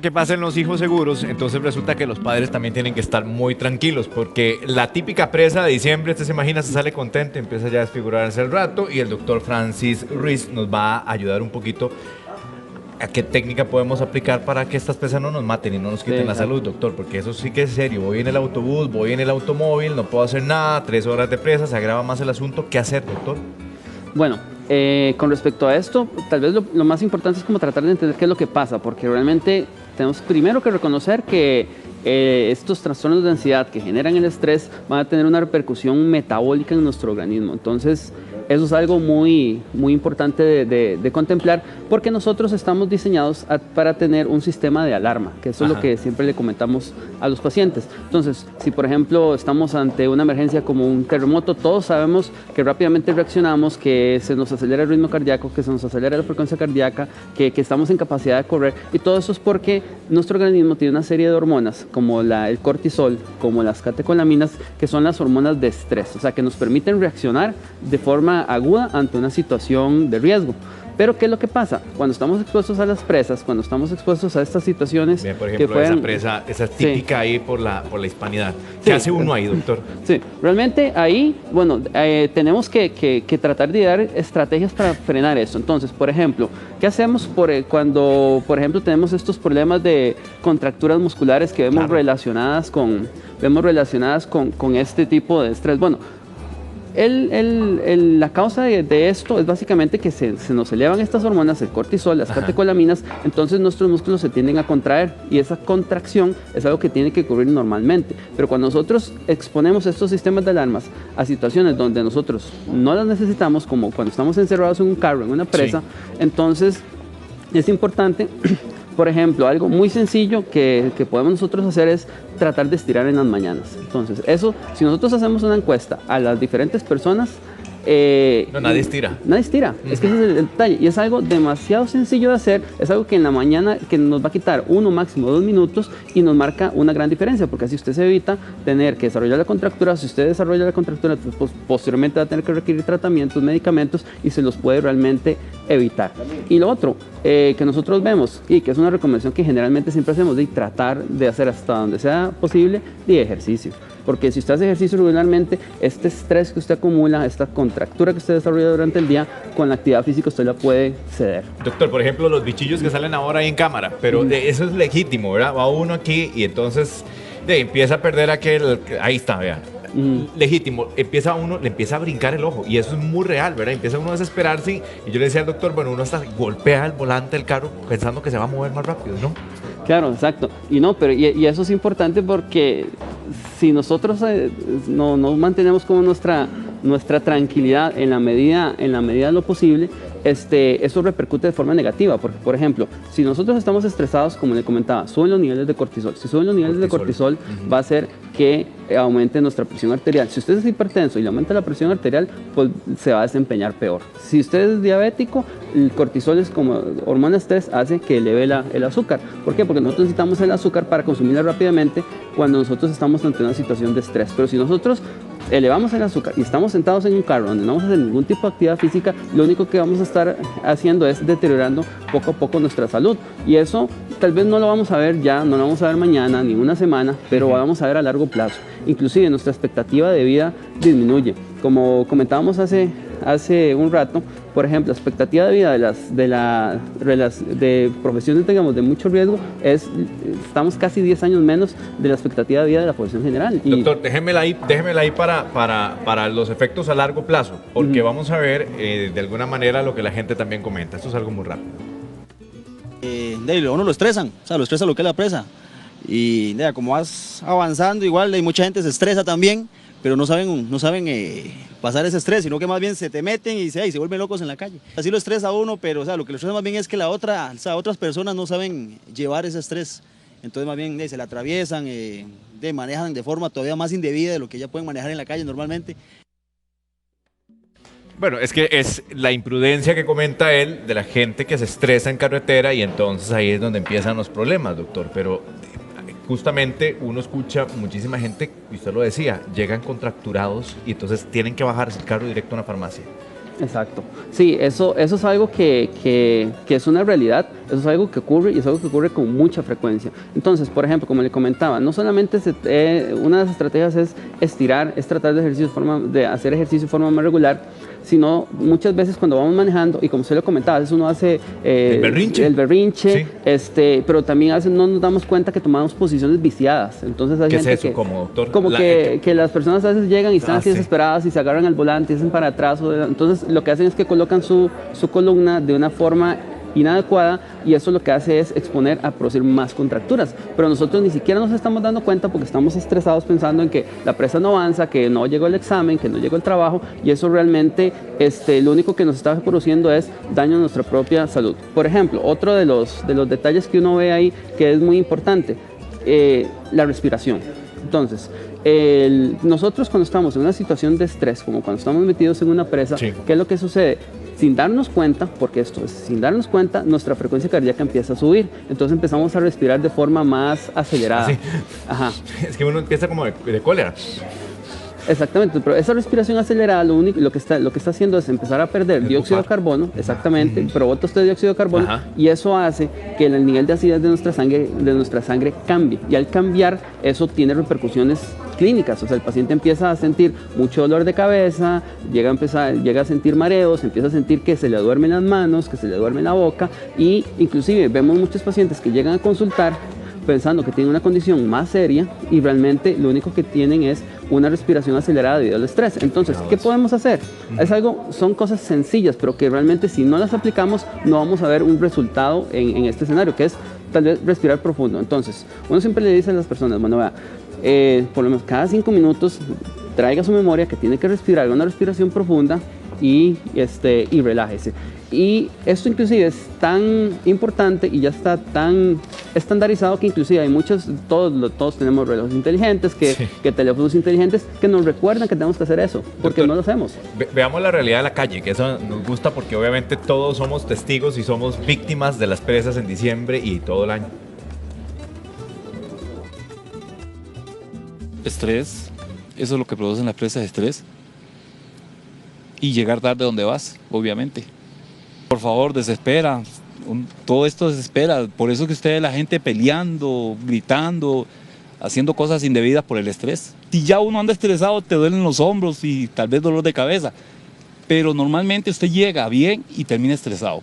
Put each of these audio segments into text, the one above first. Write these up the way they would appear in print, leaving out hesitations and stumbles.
Que pasen los hijos seguros, entonces resulta que los padres también tienen que estar muy tranquilos, porque la típica presa de diciembre, usted se imagina, se sale contento, empieza ya a desfigurarse el rato, y el doctor Francis Ruiz nos va a ayudar un poquito a qué técnica podemos aplicar para que estas presas no nos maten y no nos quiten la salud, doctor, porque eso sí que es serio. Voy en el autobús, voy en el automóvil, no puedo hacer nada, 3 horas de presa, se agrava más el asunto. ¿Qué hacer, doctor? Bueno, con respecto a esto, tal vez lo más importante es como tratar de entender qué es lo que pasa, porque realmente tenemos primero que reconocer que estos trastornos de ansiedad que generan el estrés van a tener una repercusión metabólica en nuestro organismo. Entonces, eso es algo muy importante de contemplar, porque nosotros estamos diseñados para tener un sistema de alarma, que eso es lo que siempre le comentamos a los pacientes. Entonces, si por ejemplo estamos ante una emergencia como un terremoto, todos sabemos que rápidamente reaccionamos, que se nos acelera el ritmo cardíaco, que se nos acelera la frecuencia cardíaca, que estamos en capacidad de correr, y todo eso es porque nuestro organismo tiene una serie de hormonas, como el cortisol, como las catecolaminas, que son las hormonas de estrés, o sea, que nos permiten reaccionar de forma aguda ante una situación de riesgo. Pero ¿qué es lo que pasa? Cuando estamos expuestos a las presas, cuando estamos expuestos a estas situaciones... Bien, por ejemplo, esa presa, esa típica ahí por la hispanidad. ¿Qué hace uno ahí, doctor? Sí, realmente ahí, bueno, tenemos que tratar de dar estrategias para frenar eso. Entonces, por ejemplo, ¿qué hacemos cuando, por ejemplo, tenemos estos problemas de contracturas musculares que vemos relacionadas con este tipo de estrés? Bueno, la causa de esto es básicamente que se nos elevan estas hormonas, el cortisol, las catecolaminas, entonces nuestros músculos se tienden a contraer y esa contracción es algo que tiene que ocurrir normalmente. Pero cuando nosotros exponemos estos sistemas de alarmas a situaciones donde nosotros no las necesitamos, como cuando estamos encerrados en un carro, en una presa, entonces es importante... Por ejemplo, algo muy sencillo que podemos nosotros hacer es tratar de estirar en las mañanas. Entonces, eso, si nosotros hacemos una encuesta a las diferentes personas... no, nadie estira. Nadie estira, es que ese es el detalle. Y es algo demasiado sencillo de hacer, es algo que en la mañana que nos va a quitar 1, máximo 2 minutos y nos marca una gran diferencia, porque así usted se evita tener que desarrollar la contractura. Si usted desarrolla la contractura, pues, posteriormente va a tener que requerir tratamientos, medicamentos, y se los puede realmente evitar. Y lo otro que nosotros vemos, y que es una recomendación que generalmente siempre hacemos, de tratar de hacer hasta donde sea posible de ejercicio. Porque si usted hace ejercicio regularmente, este estrés que usted acumula, esta contractura que usted desarrolla durante el día, con la actividad física usted la puede ceder. Doctor, por ejemplo, los bichillos que salen ahora ahí en cámara, pero eso es legítimo, ¿verdad? Va uno aquí y entonces empieza a perder aquel... Ahí está, vea. Legítimo, le empieza a brincar el ojo, y eso es muy real, ¿verdad? Empieza uno a desesperarse, y yo le decía al doctor, bueno, uno hasta golpea el volante del carro pensando que se va a mover más rápido, ¿no? Claro, exacto. Y no, pero y eso es importante, porque si nosotros no mantenemos como nuestra tranquilidad en la medida de lo posible, eso repercute de forma negativa, porque, por ejemplo, si nosotros estamos estresados, como le comentaba, suben los niveles de cortisol. Si suben los niveles de cortisol, va a hacer que aumente nuestra presión arterial. Si usted es hipertenso y le aumenta la presión arterial, pues se va a desempeñar peor. Si usted es diabético, el cortisol es como hormona estrés, hace que eleve el azúcar. ¿Por qué? Porque nosotros necesitamos el azúcar para consumirla rápidamente cuando nosotros estamos ante una situación de estrés. Pero si nosotros elevamos el azúcar y estamos sentados en un carro donde no vamos a hacer ningún tipo de actividad física, lo único que vamos a estar haciendo es deteriorando poco a poco nuestra salud. Y eso tal vez no lo vamos a ver ya, no lo vamos a ver mañana, ni una semana, pero vamos a ver a largo plazo. Inclusive nuestra expectativa de vida disminuye. Como comentábamos hace un rato, por ejemplo, la expectativa de vida de profesiones, digamos, de mucho riesgo, estamos casi 10 años menos de la expectativa de vida de la población general. Doctor, déjemela ahí para los efectos a largo plazo, porque vamos a ver de alguna manera lo que la gente también comenta. Esto es algo muy rápido. Uno lo estresan, o sea, lo estresa lo que es la presa. Y como vas avanzando, igual hay mucha gente se estresa también, pero no saben pasar ese estrés, sino que más bien se te meten y se vuelven locos en la calle. Así lo estresa uno, pero o sea, lo que lo estresa más bien es que otras personas no saben llevar ese estrés. Entonces más bien se la atraviesan, manejan de forma todavía más indebida de lo que ya pueden manejar en la calle normalmente. Bueno, es que es la imprudencia que comenta él de la gente que se estresa en carretera, y entonces ahí es donde empiezan los problemas, doctor. Pero justamente uno escucha muchísima gente, y usted lo decía, llegan contracturados y entonces tienen que bajarse el carro directo a una farmacia. Exacto. Sí, eso es algo que es una realidad, eso es algo que ocurre y es algo que ocurre con mucha frecuencia. Entonces, por ejemplo, como le comentaba, no solamente una de las estrategias es estirar, es tratar de hacer ejercicio de forma más regular, sino muchas veces cuando vamos manejando, y como usted lo comentaba, a veces uno hace el berrinche, Sí. pero también a veces no nos damos cuenta que tomamos posiciones viciadas. Entonces hay ¿Qué es gente eso, como doctor? como que las personas a veces llegan y están así sí. desesperadas y se agarran al volante y hacen para atrás. Entonces lo que hacen es que colocan su columna de una forma inadecuada y eso lo que hace es exponer a producir más contracturas. Pero nosotros ni siquiera nos estamos dando cuenta porque estamos estresados pensando en que la presa no avanza, que no llegó el examen, que no llegó el trabajo y eso realmente lo único que nos está produciendo es daño a nuestra propia salud. Por ejemplo, otro de los detalles que uno ve ahí que es muy importante, la respiración. Entonces, nosotros cuando estamos en una situación de estrés, como cuando estamos metidos en una presa, Sí. ¿qué es lo que sucede? Sin darnos cuenta, porque esto es sin darnos cuenta, nuestra frecuencia cardíaca empieza a subir. Entonces empezamos a respirar de forma más acelerada. Así. Ajá. Es que uno empieza como de cólera. Exactamente, pero esa respiración acelerada lo que está haciendo es empezar a perder dióxido de carbono, exactamente, provoca usted dióxido de carbono Ajá. y eso hace que el nivel de acidez de nuestra sangre cambie y al cambiar eso tiene repercusiones clínicas, o sea, el paciente empieza a sentir mucho dolor de cabeza, llega a sentir mareos, empieza a sentir que se le duermen las manos, que se le duerme la boca y inclusive vemos muchos pacientes que llegan a consultar pensando que tienen una condición más seria y realmente lo único que tienen es una respiración acelerada debido al estrés. Entonces, ¿qué podemos hacer? Son cosas sencillas, pero que realmente si no las aplicamos no vamos a ver un resultado en este escenario, que es tal vez respirar profundo. Entonces, uno siempre le dice a las personas, bueno, vea, por lo menos cada 5 minutos traiga su memoria que tiene que respirar, una respiración profunda y relájese. Y esto inclusive es tan importante y ya está tan estandarizado que inclusive hay todos tenemos relojes inteligentes, que teléfonos inteligentes que nos recuerdan que tenemos que hacer eso, porque Doctor, no lo hacemos. Veamos la realidad de la calle, que eso nos gusta porque obviamente todos somos testigos y somos víctimas de las presas en diciembre y todo el año. Estrés, eso es lo que producen las presas, estrés. Y llegar tarde donde vas, obviamente. Por favor, desespera. Todo esto desespera. Por eso que ustedes, la gente peleando, gritando, haciendo cosas indebidas por el estrés. Si ya uno anda estresado, te duelen los hombros y tal vez dolor de cabeza. Pero normalmente usted llega bien y termina estresado.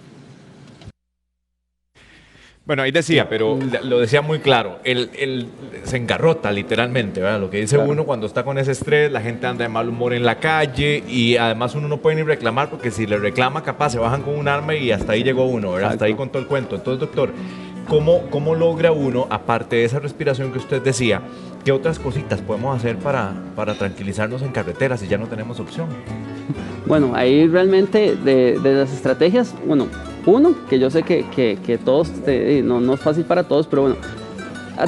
Bueno, ahí decía, pero lo decía muy claro, él se engarrota literalmente, ¿verdad? Lo que dice uno cuando está con ese estrés, la gente anda de mal humor en la calle y además uno no puede ni reclamar porque si le reclama capaz se bajan con un arma y hasta ahí llegó uno, ¿verdad? Hasta ahí contó el cuento. Entonces, doctor, ¿cómo logra uno, aparte de esa respiración que usted decía, qué otras cositas podemos hacer para tranquilizarnos en carretera si ya no tenemos opción? Bueno, ahí realmente de las estrategias, bueno, uno, que yo sé que todos, no es fácil para todos, pero bueno,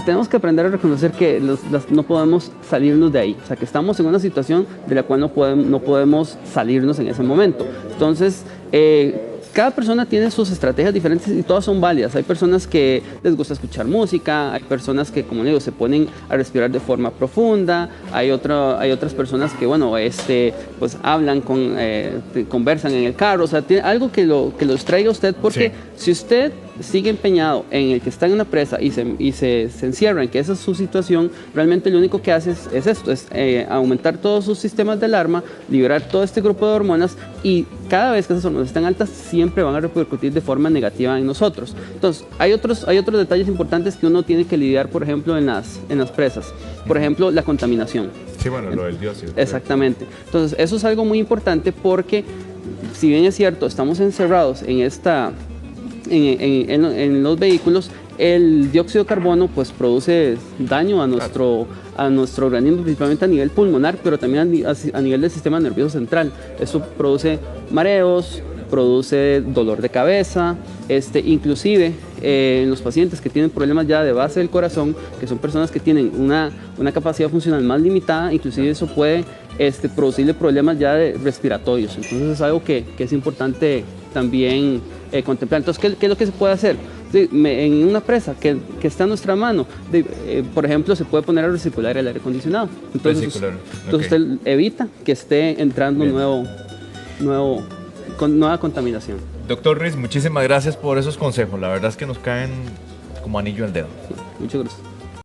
tenemos que aprender a reconocer que no podemos salirnos de ahí, o sea, que estamos en una situación de la cual no podemos salirnos en ese momento. Entonces, cada persona tiene sus estrategias diferentes y todas son válidas. Hay personas que les gusta escuchar música, hay personas que, como digo, se ponen a respirar de forma profunda, hay otras personas que, bueno, pues hablan, conversan en el carro, o sea, tiene algo que lo distraiga a usted, porque si usted sigue empeñado en el que está en una presa y se encierra en que esa es su situación, realmente lo único que hace es esto, es aumentar todos sus sistemas de alarma, liberar todo este grupo de hormonas y cada vez que esas hormonas están altas siempre van a repercutir de forma negativa en nosotros. Entonces, hay otros detalles importantes que uno tiene que lidiar, por ejemplo, en las presas. Por ejemplo, la contaminación. Sí, bueno, lo del dióxido. Exactamente. Entonces, eso es algo muy importante porque, si bien es cierto, estamos encerrados en los vehículos, el dióxido de carbono pues produce daño a nuestro organismo, principalmente a nivel pulmonar, pero también a nivel del sistema nervioso central. Eso produce mareos, produce dolor de cabeza, inclusive en los pacientes que tienen problemas ya de base del corazón, que son personas que tienen una capacidad funcional más limitada, inclusive eso puede producirle problemas ya respiratorios. Entonces es algo que es importante también contemplar. Entonces, ¿qué es lo que se puede hacer? En una presa que está a nuestra mano, por ejemplo, se puede poner a recircular el aire acondicionado. Entonces usted evita que esté entrando nuevo nueva contaminación. Doctor Ruiz, muchísimas gracias por esos consejos. La verdad es que nos caen como anillo al dedo. Muchas gracias.